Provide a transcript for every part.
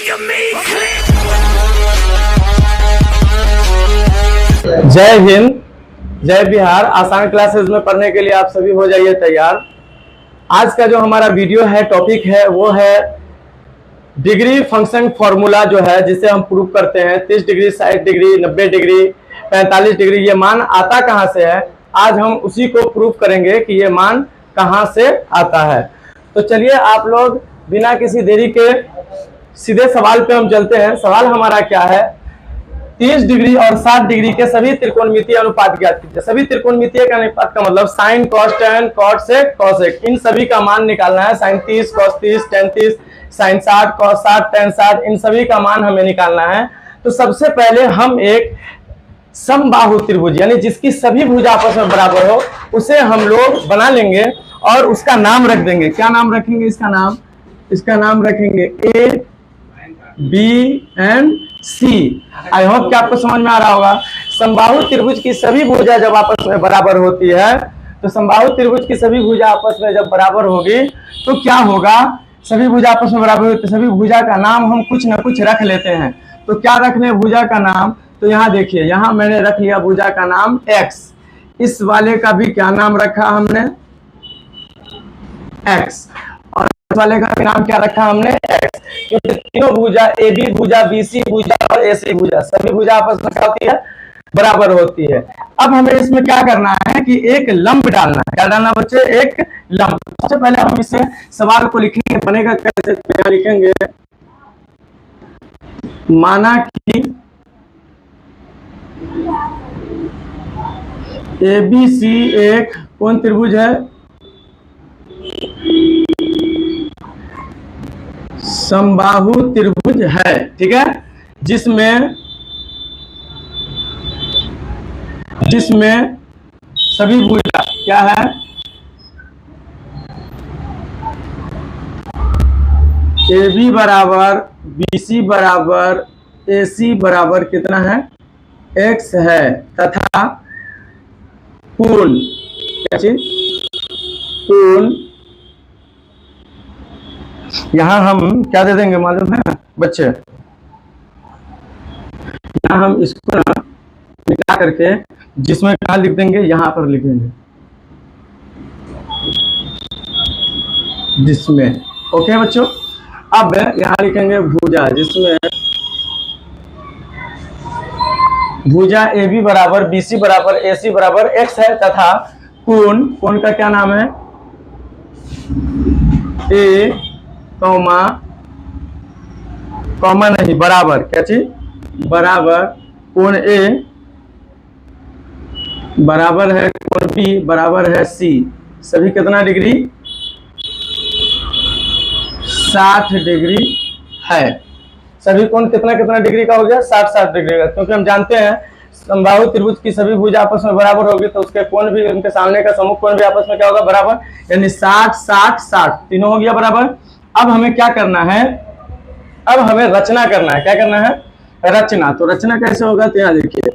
जय हिंद, जय बिहार। आसान क्लासेस में पढ़ने के लिए आप सभी हो जाइए तैयार। आज का जो हमारा वीडियो है, टॉपिक है, वो है डिग्री फंक्शन फॉर्मूला, जो है जिसे हम प्रूव करते हैं। 30 डिग्री, 60 डिग्री, 90 डिग्री, 45 डिग्री, ये मान आता कहाँ से है। आज हम उसी को प्रूव करेंगे कि ये मान कहाँ से आता है। तो चलिए आप लोग बिना किसी देरी के सीधे सवाल पे हम चलते हैं। सवाल हमारा क्या है, 30 डिग्री और 60 डिग्री के सभी त्रिकोणमितीय अनुपात ज्ञात कीजिए। सभी त्रिकोणमितीय का अनुपात का मतलब sine, cos, tan, cot, sec, cosec, इन सभी का मान निकालना है। Sine 30, cos 30, tan 30, sine 60, cos 60, tan 60, इन सभी का मान हमें निकालना है। तो सबसे पहले हम एक समबाहु त्रिभुज, यानी जिसकी सभी भुजा आपस में बराबर हो, उसे हम लोग बना लेंगे और उसका नाम रख देंगे। क्या नाम रखेंगे इसका नाम रखेंगे A, B and C. I hope कि आपको समझ में आ रहा होगा। समबाहु त्रिभुज की सभी भुजा जब आपस में बराबर होती है, तो समबाहु त्रिभुज की सभी भुजा आपस में जब बराबर होगी तो क्या होगा, सभी भुजा आपस में बराबर होती है, सभी भुजा का नाम हम कुछ ना कुछ रख लेते हैं। तो क्या रख लें भुजा का नाम, तो यहाँ देखिए, यहाँ मैंने रख लिया भुजा का नाम x। इस वाले का भी क्या नाम रखा हमने, x, और इस वाले का भी नाम क्या रखा हमने, x। क्योंकि तीनों भुजा, ए बी भुजा, बी सी भुजा और ए सी भुजा, सभी भुजा आपस में क्या होती है, बराबर होती है। अब हमें इसमें क्या करना है कि एक लंब डालना है। क्या डालना बच्चे, एक लंब। सबसे पहले हम इसे सवाल को लिखेंगे, बनेगा कैसे, क्या लिखेंगे, माना कि ए बी सी एक कौन त्रिभुज है, समबाहु त्रिभुज है, ठीक है, जिसमें सभी भुजा क्या है, ए बी बराबर, बी सी बराबर, ए सी बराबर कितना है, x है, तथा कोण, क्या चीज, कोण, यहां हम क्या दे देंगे मालूम है बच्चे, यहां हम इसको ना मिटा करके जिसमें कहा लिख देंगे, यहां पर लिखेंगे जिसमें। ओके बच्चों, अब यहां लिखेंगे भुजा, जिसमें भुजा ए बी बराबर, बी सी बराबर, ए सी बराबर x है, तथा कोण का क्या नाम है, ए कॉमा नहीं, बराबर, क्या चीज, बराबर कोण ए बराबर है कोण बी बराबर है सी। सभी कितना डिग्री, 60 डिग्री है। सभी कोण कितना कितना डिग्री का हो गया, 60 डिग्री का। क्योंकि हम जानते हैं समबाहु त्रिभुज की सभी भुजा आपस में बराबर होगी, तो उसके कोण भी, उनके सामने का समूह कोण भी आपस में क्या होगा, बराबर, यानी 60 60 60 तीनों हो गया बराबर। अब हमें क्या करना है, अब हमें रचना करना है। क्या करना है, रचना। तो रचना कैसे होगा, तो यहाँ देखिए,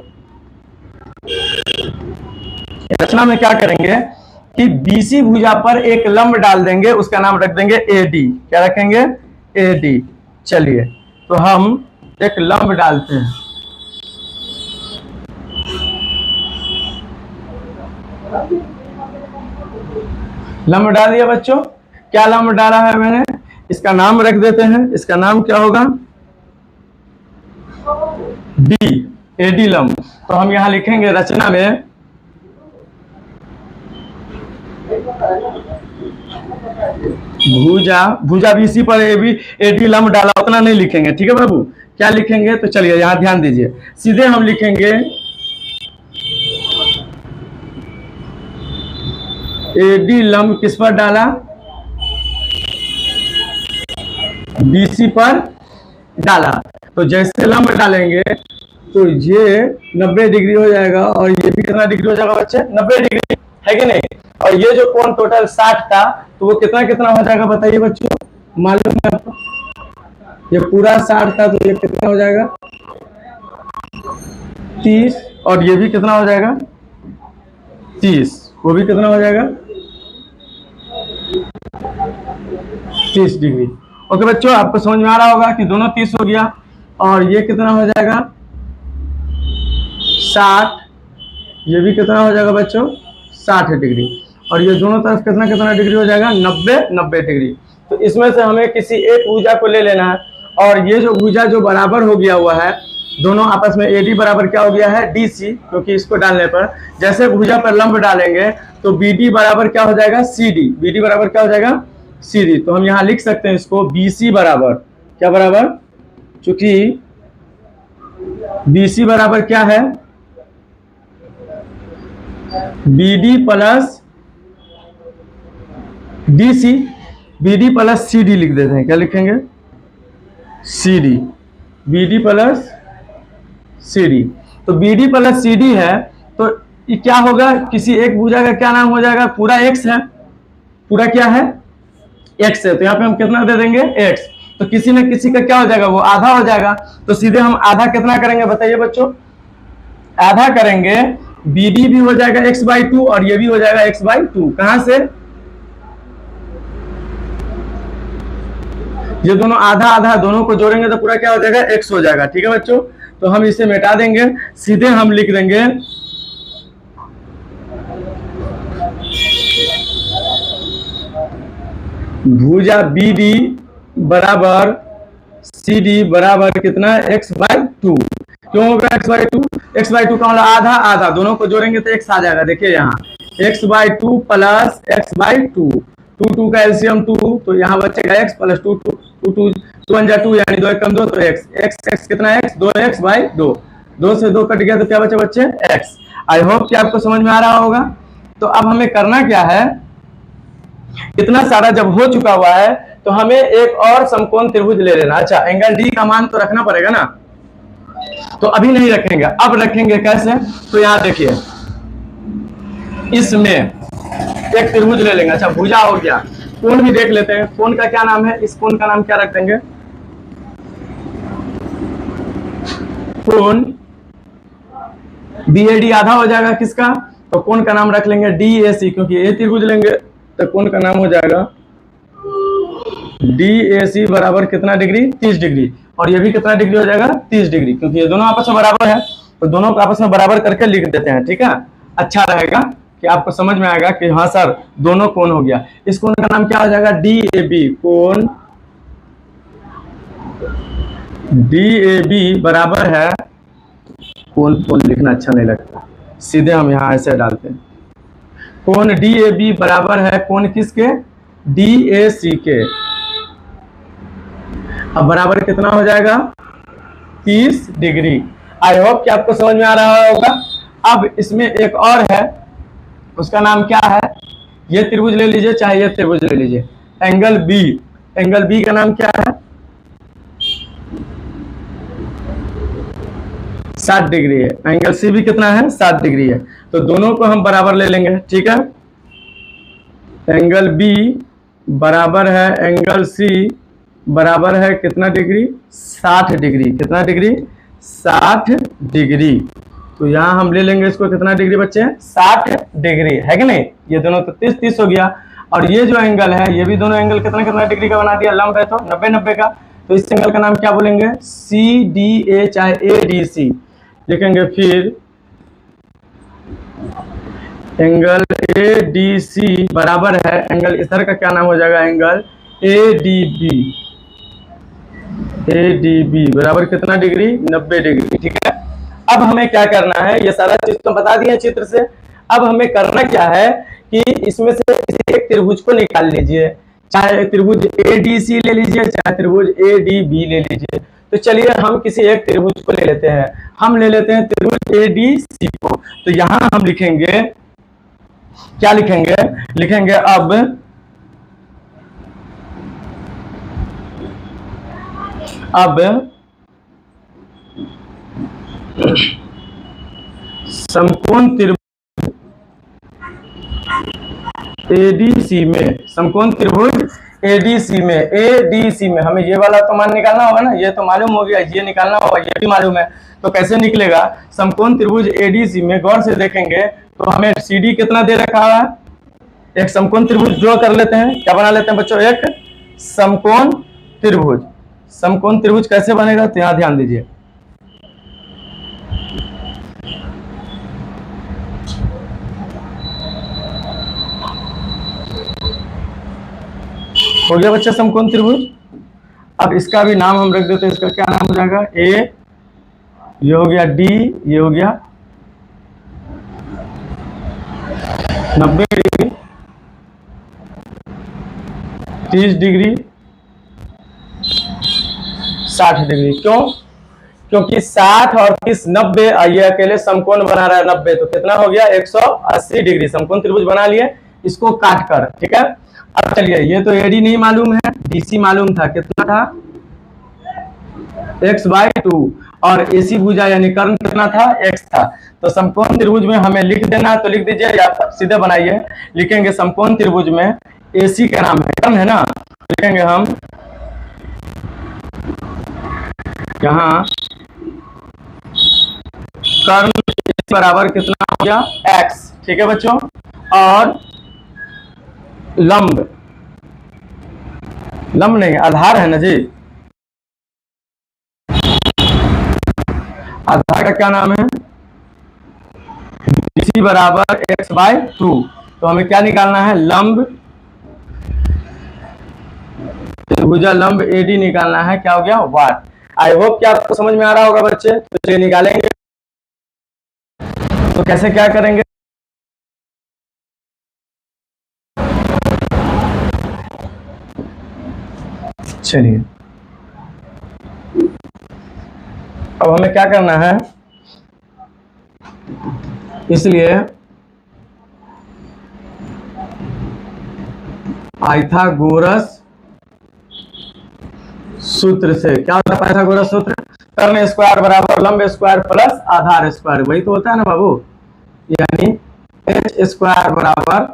रचना में क्या करेंगे कि बीसी भुजा पर एक लंब डाल देंगे, उसका नाम रख देंगे एडी। क्या रखेंगे, एडी। चलिए तो हम एक लंब डालते हैं, लंब डाल दिया बच्चों। क्या लंब डाला है मैंने, इसका नाम रख देते हैं। इसका नाम क्या होगा, डी, एडी लंब। तो हम यहां लिखेंगे रचना में, भुजा बीसी पर एडी लंब डाला, उतना नहीं लिखेंगे, ठीक है बाबू। क्या लिखेंगे, तो चलिए यहां ध्यान दीजिए, सीधे हम लिखेंगे एडी लंब किस पर डाला, बीसी पर डाला। तो जैसे लंब डालेंगे तो ये 90 डिग्री हो जाएगा, और ये भी कितना डिग्री हो जाएगा बच्चे, 90 डिग्री, है कि नहीं। और ये जो कोण टोटल 60 था, तो वो कितना कितना हो जाएगा बताइए बच्चों, मालूम है आपको, ये पूरा 60 था, तो ये कितना हो जाएगा, 30, और ये भी कितना हो जाएगा, 30, वो भी कितना हो जाएगा, 30 डिग्री। ओके बच्चों, आपको समझ में आ रहा होगा कि दोनों 30 हो गया और ये कितना हो जाएगा 60, ये भी कितना हो जाएगा बच्चों 60 डिग्री, और ये दोनों तरफ कितना कितना डिग्री हो जाएगा 90 डिग्री। तो इसमें से हमें किसी एक भुजा को ले लेना है, और ये जो भुजा जो बराबर हो गया हुआ है दोनों आपस में, AD बराबर क्या हो गया है DC, क्योंकि इसको डालने पर जैसे भुजा पर लंब डालेंगे तो BD बराबर क्या हो जाएगा CD, BD बराबर क्या हो जाएगा CD। तो हम यहाँ लिख सकते हैं इसको BC बराबर क्या बराबर, चूंकि BC बराबर क्या है BD plus DC, BD plus CD लिख देते हैं। क्या लिखेंगे CD, BD प्लस CD। तो BD प्लस CD है तो ये क्या होगा, किसी एक भुजा का क्या नाम हो जाएगा, पूरा X है, पूरा क्या है X है, तो यहाँ पे हम कितना दे देंगे X। तो किसी न किसी का क्या हो जाएगा वो आधा हो जाएगा, तो सीधे हम आधा कितना करेंगे बताइए बच्चों, आधा करेंगे BD भी हो जाएगा x/2 और ये भी हो जाएगा x/2। कहां से, ये दोनों आधा आधा दोनों को जोड़ेंगे तो पूरा क्या हो जाएगा x हो जाएगा। ठीक है बच्चों, तो हम इसे मिटा देंगे, सीधे हम लिख देंगे भुजा BD बराबर CD बराबर कितना x/2। क्यों होगा x/2, x/2 का मतलब आधा आधा, दोनों को जोड़ेंगे तो x आ जाएगा। देखिए यहाँ x/2 प्लस x/2, 2 का एलसीएम 2, तो यहाँ बचेगा x प्लस 2, 2 1 2 यानी 2 1 2, तो x कितना है x 2x/2, 2 से 2 कट गया तो क्या बचे बच्चे x। आई होप कि आपको समझ में आ रहा होगा। तो अब हमें करना क्या है, इतना सारा जब हो चुका हुआ है तो हमें एक और समकोण त्रिभुज ले लेना। अच्छा, एंगल D का मान तो रखना पड़ेगा ना, तो अभी नहीं रखेंगे, अब रखेंगे कैसे, तो यहाँ देखिए इसमें एक त्रिभुज ले लेंगे। अच्छा, भुजा हो गया, कोण भी देख लेते हैं, कोण का क्या नाम है, इस कोण का नाम क्या रख देंगे, कोण BAD आधा हो जाएगा किसका, तो कोण का नाम रख लेंगे DAC, क्योंकि ये त्रिभुज लेंगे तो कोण का नाम हो जाएगा DAC बराबर कितना डिग्री 30 डिग्री, और ये भी कितना डिग्री हो जाएगा 30 डिग्री, क्योंकि ये दोनों आपस में बराबर है तो दोनों को आपस में बराबर करके लिख देते हैं। ठीक है, अच्छा रहेगा कि आपको समझ में आएगा कि हाँ सर दोनों कोण हो गया। इस कोण का नाम क्या हो जाएगा DAB, कोण DAB बराबर है, कोण लिखना अच्छा नहीं लगता, सीधे हम यहाँ ऐसे डालते हैं, कोण DAB बराबर है कोण किसके DAC के। अब बराबर कितना हो जाएगा 30 डिग्री। आई होप कि आपको समझ में आ रहा होगा। अब इसमें एक और है, उसका नाम क्या है, ये त्रिभुज ले लीजिए चाहे ये त्रिभुज ले लीजिए, एंगल B, एंगल B का नाम क्या है 60 डिग्री है, एंगल C भी कितना है 60 डिग्री है, तो दोनों को हम बराबर ले लेंगे। ठीक है, एंगल B बराबर है एंगल C बराबर है कितना डिग्री 60 डिग्री, कितना डिग्री 60 डिग्री। तो यहाँ हम ले लेंगे इसको कितना डिग्री बच्चे 60 डिग्री, है कि नहीं, ये दोनों तो 30 हो गया, और ये जो एंगल है ये भी दोनों एंगल कितना कितना डिग्री का बना दिया, लंब है तो 90 का, तो इस एंगल का नाम क्या बोलेंगे CDA चाहे ADC लिखेंगे। फिर एंगल ADC बराबर है एंगल इधर का क्या नाम हो जाएगा एंगल ADB बराबर कितना डिग्री 90 डिग्री। ठीक है, अब हमें क्या करना है, ये सारा चीज तो बता दिए चित्र से, अब हमें करना क्या है कि इसमें से किसी एक त्रिभुज को निकाल लीजिए, चाहे त्रिभुज ADC ले लीजिए चाहे त्रिभुज ADB ले लीजिए। तो चलिए हम किसी एक त्रिभुज को ले लेते हैं, हम ले लेते हैं त्रिभुज ADC को। तो यहां हम लिखेंगे क्या लिखेंगे, लिखेंगे अब समकोण त्रिभुज ADC में, समकोण त्रिभुज ADC में हमें ये वाला तो मान निकालना होगा ना, ये तो मालूम हो गया, ये निकालना होगा, ये भी मालूम है, तो कैसे निकलेगा समकोण त्रिभुज ADC में, गौर से देखेंगे तो हमें CD कितना दे रखा है, एक समकोण त्रिभुज ड्रॉ कर लेते हैं, क्या बना लेते हैं बच्चों, एक समकोण त्रिभुज। समकोण त्रिभुज कैसे बनेगा तो यहां ध्यान दीजिए। हो गया बच्चा समकोण त्रिभुज। अब इसका भी नाम हम रख देते हैं, इसका क्या नाम हो जाएगा, ए, ये हो गया डी, ये हो गया 90 डिग्री, 30 डिग्री, 60 डिग्री। क्यों? क्योंकि 60 और 30 90, ये अकेले समकोण बना रहा है 90, तो कितना हो गया 180 डिग्री समकोण त्रिभुज बना लिए इसको काट कर। ठीक है, अब चलिए, ये तो एडी नहीं मालूम है, डीसी मालूम था, कितना था x/2, और एसी भुजा यानी कर्ण कितना था x था। तो समकोण त्रिभुज में हमें लिख देना, तो लिख दीजिए या सीधे बनाइए, लिखेंगे समकोण त्रिभुज में एसी का नाम है कर्ण है ना, लिखेंगे हम यहाँ कर्ण बराबर कितना हो गया x। ठीक है बच्चों, और लंब, लंब नहीं आधार है ना जी, आधार का क्या नाम है, डीसी बराबर x/2। तो हमें क्या निकालना है, लंब, त्रिभुजा लंब एडी निकालना है, क्या हो गया वाट। आई होप कि आपको समझ में आ रहा होगा बच्चे। तो चलिए निकालेंगे, तो कैसे क्या करेंगे, चलिए अब हमें क्या करना है, इसलिए पाइथागोरस सूत्र से क्या होता है, पाइथागोरस सूत्र, कर्ण स्क्वायर बराबर लंब स्क्वायर प्लस आधार स्क्वायर, वही तो होता है ना बाबू, यानी एच स्क्वायर बराबर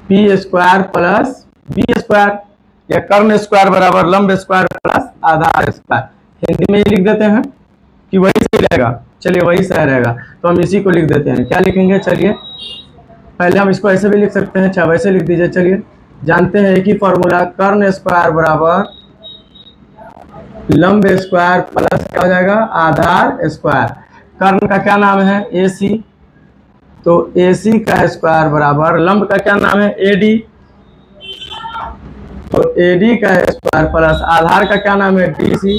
P square plus B square, या कर्ण स्क्वायर बराबर लंब स्क्वायर प्लस आधार स्क्वायर। हिंदी में ही लिख देते हैं कि वही सही रहेगा, चलिए वही सही रहेगा, तो हम इसी को लिख देते हैं। क्या लिखेंगे, चलिए पहले हम इसको ऐसे भी लिख सकते हैं, अच्छा वैसे लिख दीजिए। चलिए जानते हैं एक ही फॉर्मूला, कर्ण स्क्वायर बराबर लंब स्क्वायर प्लस क्या हो जाएगा आधार स्क्वायर। कर्ण का क्या नाम है AC, तो AC का स्क्वायर बराबर लंब का क्या नाम है AD, तो AD का स्क्वायर प्लस आधार का क्या नाम है DC,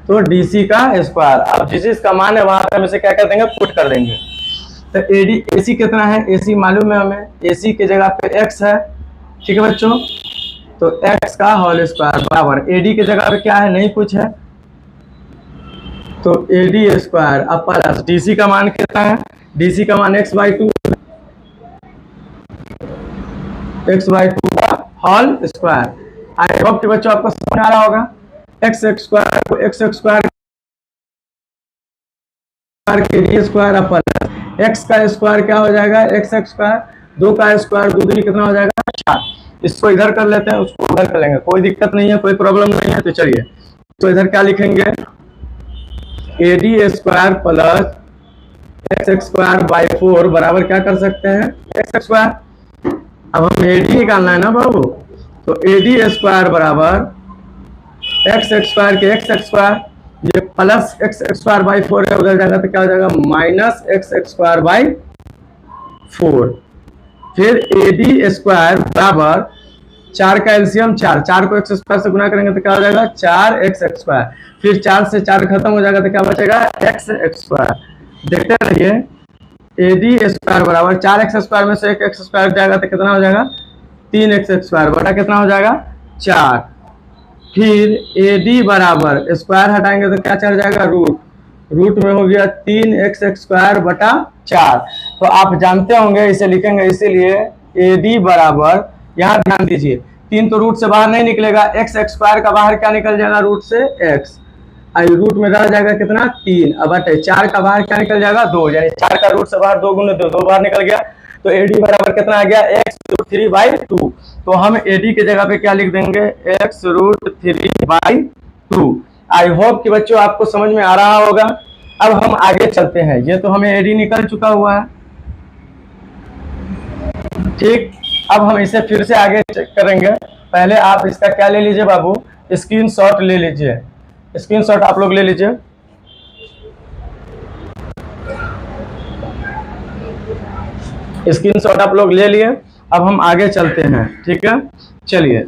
तो DC का स्क्वायर। अब जिस चीज का मान है वहां पे हम इसे क्या कर देंगे, पुट कर देंगे। तो AC कितना है, AC मालूम है हमें, AC की जगह पे x है। ठीक है बच्चों, तो x का होल स्क्वायर बराबर AD की जगह पे क्या है, नहीं कुछ है, तो AD स्क्वायर अब प्लस DC का मान कितना है, DC का मान x/2, x/2 का होल स्क्वायर। आई होप कि बच्चों आपको समझ आ रहा होगा। x स्क्वायर को x स्क्वायर के स्क्वायर अब प्लस x का स्क्वायर क्या हो जाएगा, x स्क्वायर, 2 का स्क्वायर 2 दूनी कितना हो जाएगा 4। इसको इधर कर लेते हैं, उसको उधर कर लेंगे, कोई दिक्कत नहीं है, कोई प्रॉब्लम नहीं है। तो चलिए तो इधर क्या लिखेंगे, AD square plus x square by 4 बराबर क्या कर सकते हैं x स्क्वायर। अब हम AD निकालना है ना बाबू, तो AD स्क्वायर बराबर x स्क्वायर के x स्क्वायर, ये प्लस x स्क्वायर बाई 4 है, उधर जाएगा तो क्या हो जाएगा माइनस x स्क्वायर बाई 4। फिर AD स्क्वायर बराबर 4 का एलसीएम 4, 4 को x स्क्वायर से गुना करेंगे तो क्या हो जाएगा 4x स्क्वायर, फिर 4 से 4 खत्म हो जाएगा तो क्या बचेगा x स्क्वायर। देखते रहिए, AD स्क्वायर बराबर 4x स्क्वायर में से एक x स्क्वायर जाएगा तो कितना हो जाएगा 3x स्क्वायर बटा कितना हो जाएगा 4। फिर AD बराबर स्क्वायर हटाएंगे तो क्या चल जाएगा रूट, रूट में हो गया 3x स्क्वायर बटा 4। तो आप जानते होंगे इसे लिखेंगे, इसीलिए AD बराबर, यहाँ ध्यान दीजिए 3 तो रूट से बाहर नहीं निकलेगा, x स्क्वायर का बाहर क्या निकल जाएगा रूट से x, रूट में रह जाएगा कितना 3, अब बटे 4 का बाहर क्या निकल जाएगा 2, यानी 4 का रूट से बाहर 2 गुने 2, 2 बाहर निकल गया, तो AD बराबर कितना आ गया x√3/2। तो हम AD की जगह पे क्या लिख देंगे x√3/2। आई होप कि बच्चों आपको समझ में आ रहा होगा। अब हम आगे चलते हैं, ये तो हमें AD निकल चुका हुआ है, ठीक। अब हम इसे फिर से आगे चेक करेंगे, पहले आप इसका क्या ले लीजिए बाबू, स्क्रीनशॉट ले लीजिए, स्क्रीनशॉट आप लोग ले लीजिए। स्क्रीनशॉट आप लोग ले लिए। अब हम आगे चलते हैं, ठीक है, चलिए।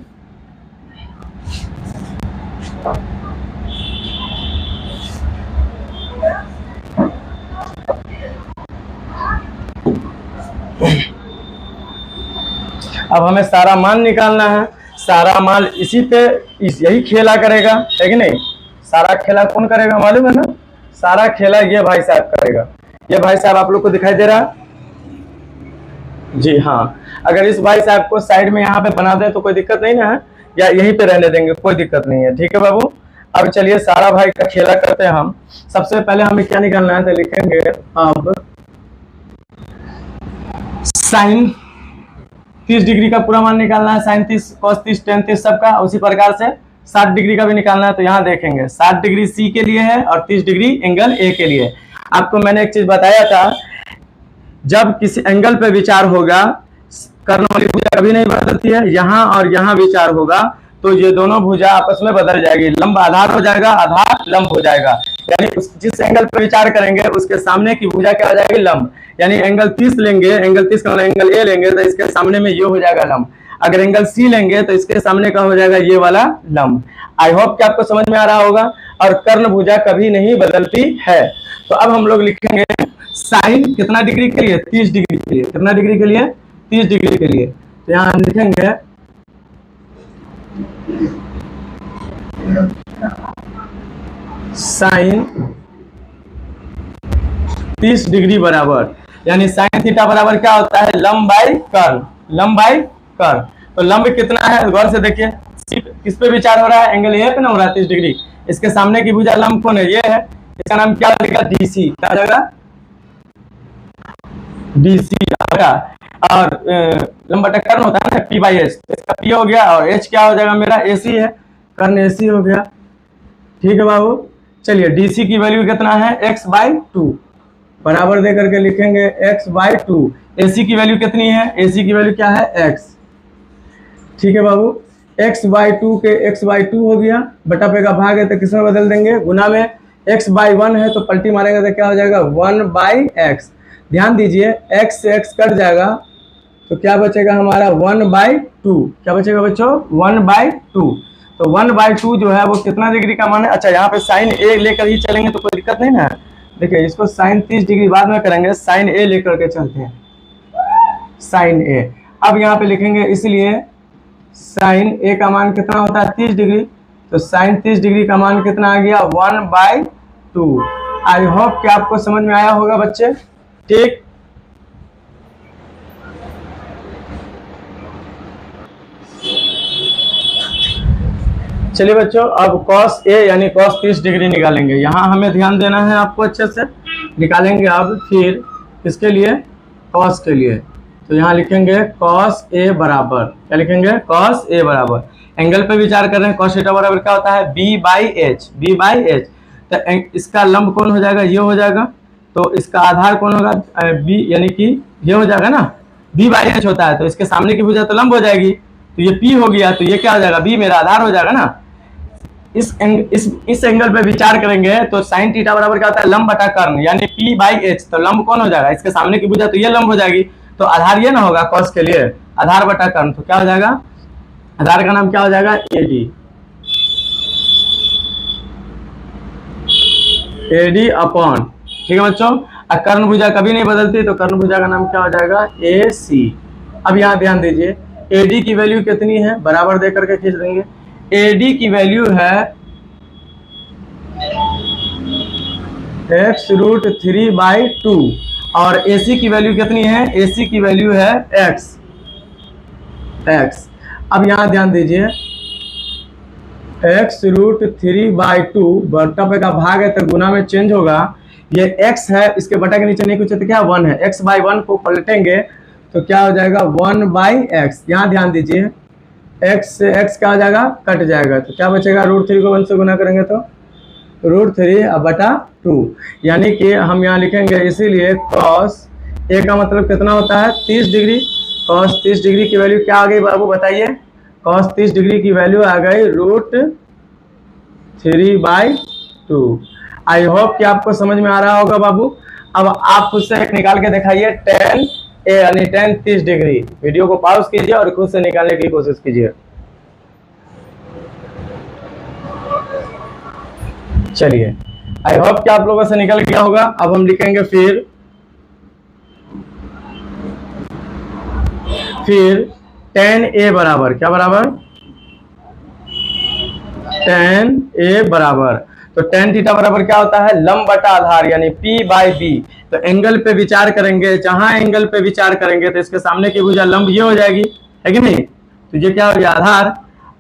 अब हमें सारा मान निकालना है, सारा मान इसी पे यही खेला करेगा, है कि नहीं? सारा खेला कौन करेगा मालूम है ना? सारा खेला ये भाई साहब करेगा। ये भाई साहब आप लोग को दिखाई दे रहा है? जी हाँ। अगर इस भाई साहब को साइड में यहाँ पे बना दे तो कोई दिक्कत नहीं ना है, या यहीं पे रहने देंगे, कोई दिक्कत नहीं है, ठीक है बाबू। अब चलिए सारा भाई का खेला करते हैं हम। सबसे पहले हमें क्या निकालना है, तो लिखेंगे अब साइन 30 डिग्री का पूरा मान निकालना है, साइन 30, कॉस 30, टेन 30 सबका। उसी प्रकार से 60 डिग्री का भी निकालना है। तो यहाँ देखेंगे 60 डिग्री सी के लिए है और 30 डिग्री एंगल ए के लिए। आपको मैंने एक चीज बताया था, जब किसी एंगल पे विचार होगा, कर्ण वाली भुजा कभी नहीं बदलती है। यहाँ और यहाँ विचार होगा तो ये दोनों भुजा आपस में बदल जाएगी, लंब आधार हो जाएगा, आधार लंब हो जाएगा। यानी जिस एंगल पर विचार करेंगे उसके सामने की भुजा क्या हो जाएगी, लंब। यानी एंगल 30 लेंगे, एंगल 30 का एंगल ए लेंगे तो इसके सामने में ये हो जाएगा लंब। अगर एंगल सी लेंगे तो इसके सामने का हो जाएगा ये वाला लंब। आई होप कि आपको समझ में आ रहा होगा। और कर्ण भुजा कभी नहीं बदलती है। तो अब हम लोग लिखेंगे साइन कितना डिग्री के लिए, 30 डिग्री के लिए। कितना डिग्री के लिए, 30 डिग्री के लिए। तो यहाँ हम लिखेंगे साइन 30 डिग्री बराबर, यानी साइन थीटा बराबर क्या होता है, लंब बाई कर्ण, लंब बाई कर्ण। तो लंब कितना है, गौर से देखिए, किस पे विचार हो रहा है, एंगल ए पे ना हो रहा है 30 डिग्री। इसके सामने की भुजा लंब कौन है, ये है। इसका नाम क्या लगेगा, डीसी। क्या हो जाएगा, डीसी आएगा। और लंब बटा कर्ण होता है ना, पी बाई एच। इसका पी हो गया और एच क्या हो जाएगा मेरा, एसी है, कर्ण एसी हो गया। ठीक है बाबू। चलिए डीसी की वैल्यू कितना है, x बाई 2 बराबर दे करके लिखेंगे x बाई 2। एसी की वैल्यू कितनी है, एसी की वैल्यू क्या है, x। ठीक है बाबू। x बाई 2 के x बाई 2 हो गया, बटा पे का भाग है तो किस में बदल देंगे, गुना में। x बाई 1 है तो पलटी मारेंगे तो क्या हो जाएगा, 1 बाई x। ध्यान दीजिए x से x कट जाएगा तो क्या बचेगा हमारा, 1 बाई 2। क्या बचेगा बच्चों, 1 बाई 2। तो 1 बाई 2 जो है वो कितना डिग्री का मान है। अच्छा यहाँ पे साइन ए लेकर ही चलेंगे तो कोई दिक्कत नहीं ना। देखिए इसको साइन 30 डिग्री बाद में करेंगे, साइन ए लेकर के चलते हैं, साइन ए। अब यहाँ पे लिखेंगे, इसलिए साइन ए का मान कितना होता है, 30 डिग्री। तो साइन 30 डिग्री का मान कितना आ गया, 1 बाई 2। आई होप कि आपको समझ में आया होगा बच्चे। ठीक, चलिए बच्चों, अब cos A यानी cos 30 डिग्री निकालेंगे। यहाँ हमें ध्यान देना है आपको, अच्छे से निकालेंगे। अब फिर इसके लिए, cos के लिए, तो यहाँ लिखेंगे cos A बराबर, क्या लिखेंगे, cos A बराबर, एंगल पे विचार कर रहे हैं, cos थीटा बराबर क्या होता है, B by H, B by H. तो इसका लंब कौन हो जाएगा, ये हो जाएगा। तो इसका आधार कौन होगा, B, यानी कि ये हो जाएगा ना, B बाई एच होता है। तो इसके सामने की भुजा तो लंब हो जाएगी, तो ये P हो गया, तो ये क्या हो जाएगा, B मेरा आधार हो जाएगा ना। इस एंगल पे विचार करेंगे तो साइन थीटा बराबर क्या होता है, लंब बटा कर्ण, यानी P बाई एच। तो लंब कौन हो जाएगा, इसके सामने की भुजा तो ये लंब हो जाएगी, तो आधार ये ना होगा कॉस के लिए, आधार बटा कर्ण। तो क्या हो जाएगा, आधार का नाम क्या हो जाएगा, एडी, एडी अपॉन। ठीक है बच्चों। कर्ण भुजा कभी नहीं बदलती, तो कर्ण भुजा का नाम क्या हो जाएगा, ए सी। अब यहाँ ध्यान दीजिए, एडी की वैल्यू कितनी है, बराबर दे करके खींच देंगे। एडी की वैल्यू है x√3 बाई 2 और AC की वैल्यू कितनी है, AC की वैल्यू है x। अब यहां ध्यान दीजिए, x√3 बाई 2 बटा पे का भाग है तो गुना में चेंज होगा। ये x है, इसके बटा के नीचे नहीं कुछ है तो क्या 1 है, x बाई 1 को पलटेंगे तो क्या हो जाएगा, 1 बाई x। यहाँ ध्यान दीजिए, x से x क्या हो जाएगा, कट जाएगा, तो क्या बचेगा, √3 को 1 से गुना करेंगे तो √3 बटा 2। यानी कि हम यहाँ लिखेंगे, इसीलिए cos A का मतलब कितना होता है, 30 डिग्री। cos 30 डिग्री की वैल्यू क्या आ गई बाबू बताइए, cos 30 डिग्री की वैल्यू आ गई √3/2। आई होप कि आपको समझ में आ रहा होगा बाबू। अब आप खुद से एक निकाल के दिखाइए tan A यानी tan 30 डिग्री। वीडियो को पॉज कीजिए और खुद से निकालने की कोशिश कीजिए। चलिए, आई होप कि आप लोगों से निकल गया होगा। अब हम लिखेंगे फिर tan A बराबर क्या बराबर, tan A बराबर, तो tan थीटा बराबर क्या होता है, लंब बटा आधार यानी P/B। तो एंगल पे विचार करेंगे, जहां एंगल पे विचार करेंगे तो इसके सामने की भुजा लंब ये हो जाएगी, है कि नहीं। तो ये क्या हो गया, आधार,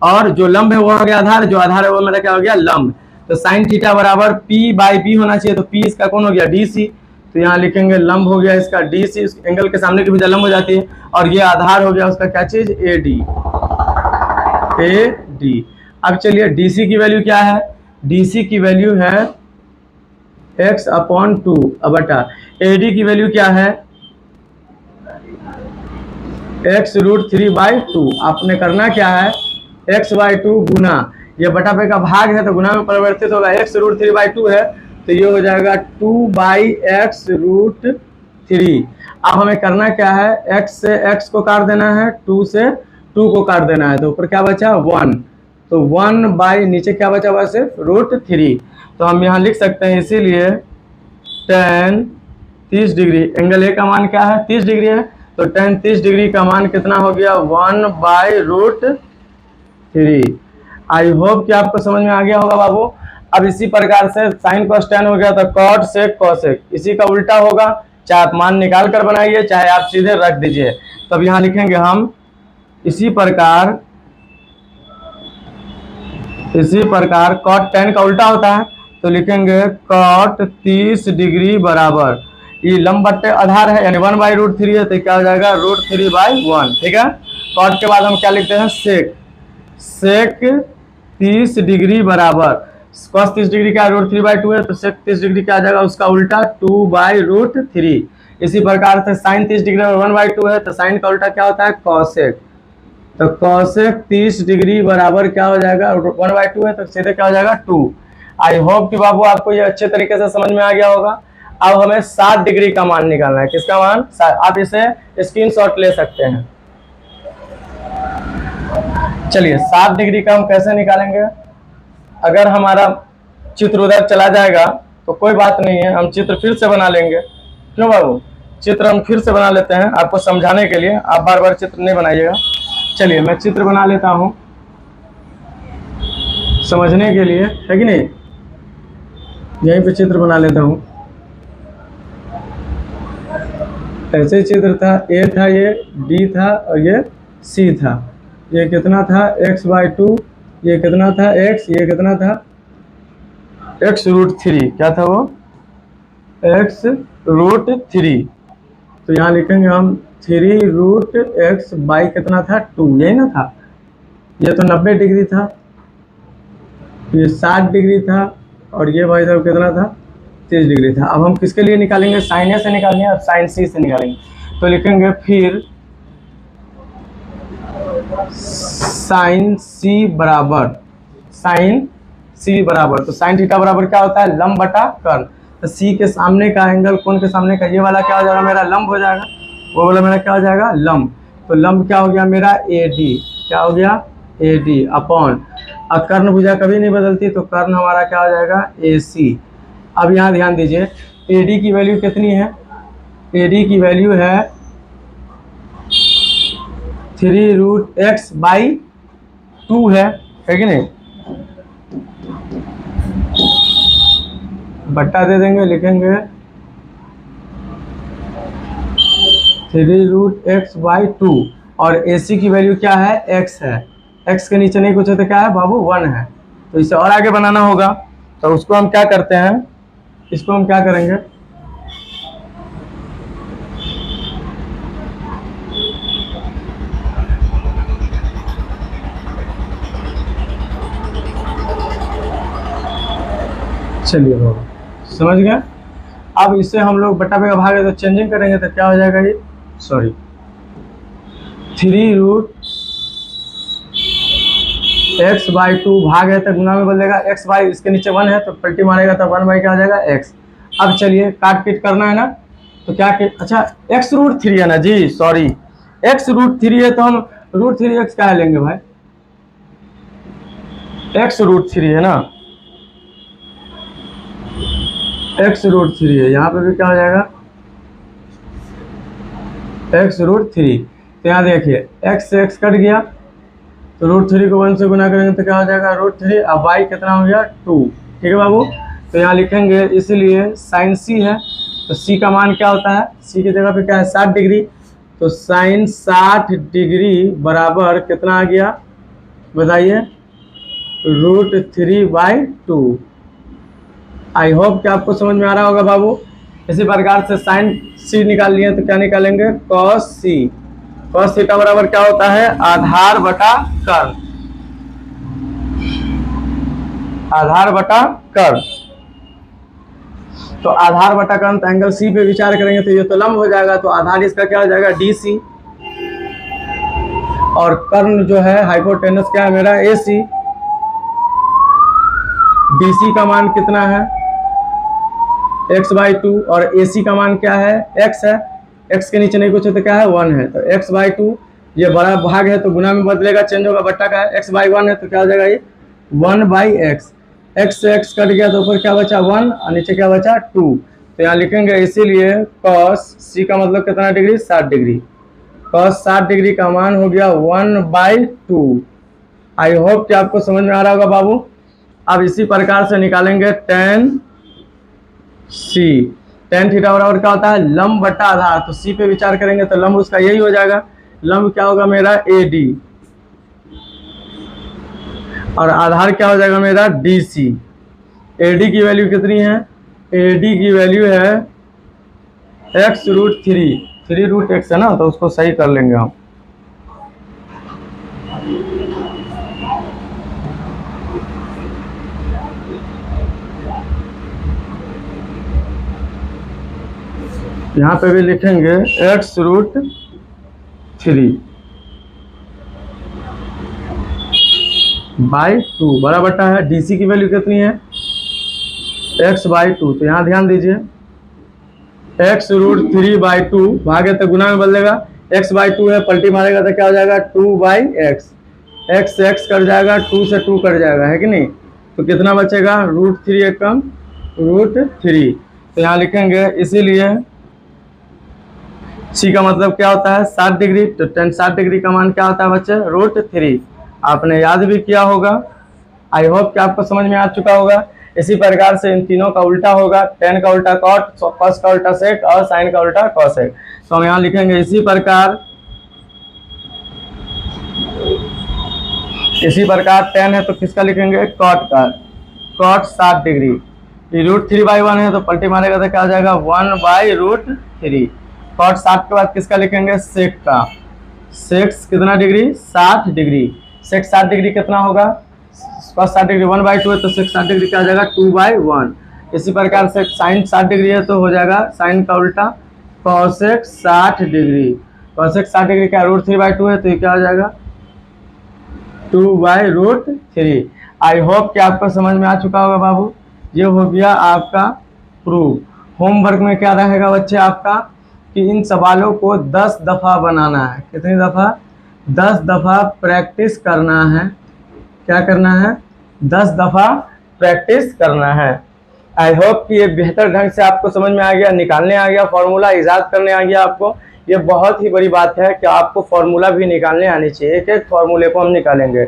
और जो लंब है वो हो गया आधार, जो आधार है वो मेरा क्या हो गया, लंब। तो sin थीटा बराबर P/B होना चाहिए। तो P इसका कौन हो गया, DC। तो यहाँ लिखेंगे लंब हो गया इसका DC, एंगल के सामने की भुजा लंब हो जाती है, और ये आधार हो गया उसका क्या चीज, AD। अब चलिए DC की वैल्यू क्या है, DC की वैल्यू है x/2 बटा AD की वैल्यू क्या है, x√3/2। आपने करना क्या है, x/2 गुना, ये बटा पे का भाग है तो गुना में परिवर्तित होगा, x√3/2 है तो ये हो जाएगा 2/x√3। अब हमें करना क्या है, x से x को काट देना है, 2 से 2 को काट देना है, तो ऊपर क्या बचा 1, तो 1 नीचे क्या बचा हुआ सिर्फ √3। तो हम यहाँ लिख सकते हैं इसीलिए tan 30 डिग्री, एंगल A का मान क्या है 30 डिग्री है, तो tan 30 डिग्री का मान कितना हो गया 1/√3। आई होप कि आपको समझ में आ गया होगा बाबू। अब इसी प्रकार से sin cos tan हो गया तो cot sec cosec, इसी का उल्टा होगा, चाहे आप मान निकाल कर बनाइए चाहे आप सीधे रख दीजिए। तो अब यहाँ लिखेंगे हम इसी प्रकार cot tan का उल्टा होता है, तो लिखेंगे cot 30 डिग्री बराबर, ये लंब बट्टे आधार है यानी 1/√3 है, तो क्या हो जाएगा √3/1। ठीक है, cot के बाद हम क्या लिखते हैं sec 30 डिग्री बराबर, cos 30 डिग्री का √3/2 है, तो sec 30 डिग्री क्या आ जाएगा उसका उल्टा 2/√3। इसी प्रकार से sin 30 डिग्री 1/2 है, तो sin का उल्टा क्या होता है cosec, तो cosec 30 डिग्री बराबर क्या हो जाएगा 1/2 है, तो सीधे क्या हो जाएगा 2। आई होप कि बाबू आपको ये अच्छे तरीके से समझ में आ गया होगा। अब हमें 60 डिग्री का मान निकालना है, किसका मान, आप इसे स्क्रीनशॉट ले सकते हैं। चलिए 60 डिग्री का हम कैसे निकालेंगे, अगर हमारा चित्र उधर चला जाएगा तो कोई बात नहीं है, हम चित्र फिर से बना लेंगे। क्यों बाबू, चित्र हम फिर से बना लेते हैं आपको समझाने के लिए, आप बार बार चित्र नहीं बनाइएगा। चलिए मैं चित्र बना लेता हूं समझने के लिए, है कि नहीं, यहीं पे चित्र बना लेता हूं। ऐसे चित्र था, A था, ये D था और ये C था। ये कितना था x/2, ये कितना था x, ये कितना था x√3, क्या था वो x√3। तो यहाँ लिखेंगे हम 3√x बाई कितना था 2, यही ना था। ये तो 90 डिग्री था, ये 60 डिग्री था, और ये भाई साहब कितना था 30 डिग्री था। अब हम किसके लिए निकालेंगे, sin A से निकालेंगे और sin C से निकालेंगे। तो लिखेंगे फिर sin C बराबर, तो sin थीटा बराबर क्या होता है लंब बटा कर्ण। तो C के सामने का एंगल, कौन के सामने का, ये वाला क्या हो जाएगा मेरा लंब हो जाएगा, वो वाला मेरा क्या हो जाएगा लंब। तो लंब क्या हो गया मेरा AD, क्या हो गया AD अपॉन, अब कर्ण भुजा कभी नहीं बदलती तो कर्ण हमारा क्या हो जाएगा AC। अब यहाँ ध्यान दीजिए AD की वैल्यू कितनी है, AD की वैल्यू है 3√x/2 है कि नहीं, बट्टा दे देंगे, लिखेंगे 3√x/2, और AC की वैल्यू क्या है x है, x के नीचे नहीं कुछ है तो क्या है बाबू 1 है। तो इसे और आगे बनाना होगा, तो उसको हम क्या करते हैं, इसको हम क्या करेंगे, चलिए बाबा समझ गया। अब इससे हम लोग बट्टा पे का भाग है तो चेंजिंग करेंगे तो क्या हो जाएगा ये, सॉरी 3√x x/2 भाग है तो गुना में बदलेगा, x/, इसके नीचे 1 है तो पलटी मारेगा तो 1/, क्या आ जाएगा x। अब चलिए काट पीट करना है ना, तो क्या अच्छा x√3 है ना जी, सॉरी x√3 है तो हम √3x क्या लेंगे भाई, x√3 है ना, x√3 है, यहाँ पे भी क्या हो जाएगा x√3। तो यहाँ देखिए x से x कट गया तो √3 को 1 से गुना करेंगे तो क्या हो जाएगा √3। अब y कितना हो गया 2, ठीक है बाबू। तो यहाँ लिखेंगे इसलिए साइन c है तो c का मान क्या होता है, c की जगह पे क्या है 60 डिग्री, तो साइन 60 डिग्री बराबर कितना आ गया बताइए √3/2। आई होप कि आपको समझ में आ रहा होगा बाबू। इसी प्रकार से साइन c निकाल लिए तो क्या निकालेंगे cos c, cos थीटा बराबर क्या होता है आधार बटा कर्ल, आधार बटा कर्ल। तो आधार बटा कर्ल तो एंगल सी पे विचार करेंगे तो ये तो लंब हो जाएगा, तो आधार इसका क्या हो जाएगा DC, और कर्ण जो है हाइपोटेनस क्या है मेरा AC। DC का मान कितना है x/2 और AC का मान क्या है x है, x के नीचे नहीं कुछ है तो क्या है 1 है, तो x/2 ये बड़ा भाग है तो गुना में बदलेगा, चेंज होगा, बट्टा का है, x/1 है तो क्या हो जाएगा ये 1/x, x से x कट गया तो ऊपर क्या बचा 1 और नीचे क्या बचा 2। तो यहाँ लिखेंगे इसीलिए cos c का मतलब कितना डिग्री 60 डिग्री, cos 60 डिग्री का मान हो गया 1/2। आई होप कि आपको समझ में आ रहा होगा बाबू। अब इसी प्रकार से निकालेंगे tan c, tan थीटा बराबर क्या होता है लंब बटा आधार, तो c पे विचार करेंगे तो लंब उसका यही हो जाएगा, लंब क्या होगा मेरा AD और आधार क्या हो जाएगा मेरा DC। AD की वैल्यू कितनी है, AD की वैल्यू है x√3, 3√x है ना, तो उसको सही कर लेंगे हम। यहाँ पे भी लिखेंगे x√3/2 बड़ा बटा है, DC की वैल्यू कितनी है x/2, तो यहाँ ध्यान दीजिए x√3/2 भागे तो गुना में बदलेगा, x/2 है पलटी मारेगा तो क्या हो जाएगा 2/x, x से x कट जाएगा 2 से 2 कट जाएगा है कि नहीं, तो कितना बचेगा √3 एक कम √3। तो यहाँ लिखेंगे इसीलिए c का मतलब क्या होता है 60 डिग्री, तो tan 60 डिग्री का मान क्या होता है बच्चे √3। आपने याद भी किया होगा, आई होप कि आपको समझ में आ चुका होगा। इसी प्रकार से इन तीनों का उल्टा होगा, tan का उल्टा cot, cos का उल्टा sec और sin का उल्टा cosec। तो हम यहाँ लिखेंगे इसी प्रकार tan है तो किसका लिखेंगे cot का, cot 60 डिग्री, √3/1 है तो पलटी मारेगा तो क्या हो जाएगा 1/√3। cot 60 के बाद किसका लिखेंगे sec का, sec कितना डिग्री 60 डिग्री, sec 60 डिग्री कितना होगा cos 60 डिग्री 1/2 है तो sec 60 डिग्री क्या हो जाएगा 2/1। इसी प्रकार से sin 60 डिग्री है तो हो जाएगा sin का उल्टा cosec 60 डिग्री, cosec 60 डिग्री क्या √3/2 है तो ये क्या हो जाएगा 2/√3। आई होप कि आपको समझ में आ चुका होगा बाबू। ये हो गया आपका प्रूफ। होमवर्क में क्या रहेगा बच्चे आपका कि इन सवालों को 10 दफ़ा बनाना है, कितनी दफ़ा 10 दफ़ा प्रैक्टिस करना है, क्या करना है 10 दफ़ा प्रैक्टिस करना है। आई होप कि ये बेहतर ढंग से आपको समझ में आ गया, निकालने आ गया, फार्मूला ईजाद करने आ गया आपको। ये बहुत ही बड़ी बात है कि आपको फार्मूला भी निकालने आनी चाहिए, एक एक फार्मूले को हम निकालेंगे।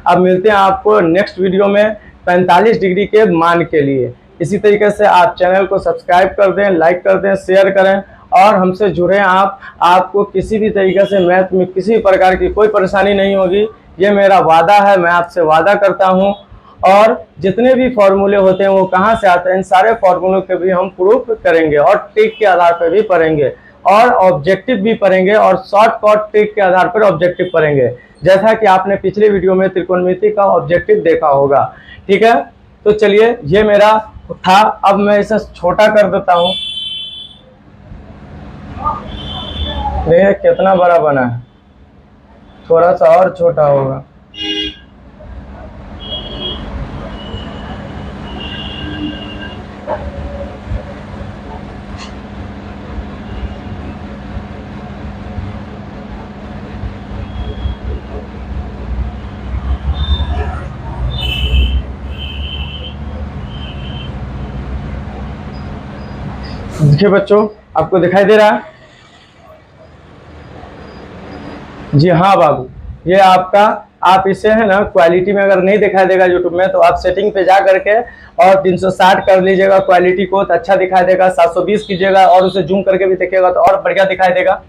अब मिलते हैं आपको नेक्स्ट वीडियो में 45 डिग्री के मान के लिए। इसी तरीके से आप चैनल को सब्सक्राइब कर दें, लाइक कर दें, शेयर करें और हमसे जुड़ें। आपको किसी भी तरीके से मैथ में किसी प्रकार की कोई परेशानी नहीं होगी, ये मेरा वादा है, मैं आपसे वादा करता हूँ। और जितने भी फॉर्मूले होते हैं वो कहाँ से आते हैं, इन सारे फॉर्मूलों के भी हम प्रूफ करेंगे और ट्रिक के आधार पर भी पढ़ेंगे और ऑब्जेक्टिव भी पढ़ेंगे और शॉर्टकट ट्रिक के आधार पर ऑब्जेक्टिव पढ़ेंगे, जैसा कि आपने पिछले वीडियो में त्रिकोणमिति का ऑब्जेक्टिव देखा होगा। ठीक है, तो चलिए ये मेरा था, अब मैं इसे छोटा कर देता हूँ। देखिए कितना बड़ा बना है, थोड़ा सा और छोटा होगा। देखिए बच्चों, आपको दिखाई दे रहा है? जी हाँ बाबू, ये आपका, आप इसे है ना क्वालिटी में अगर नहीं दिखाई देगा यूट्यूब में, तो आप सेटिंग पे जा करके और 360 कर लीजिएगा क्वालिटी को, तो अच्छा दिखाई देगा। 720 कीजिएगा और उसे जूम करके भी देखिएगा तो और बढ़िया दिखाई देगा।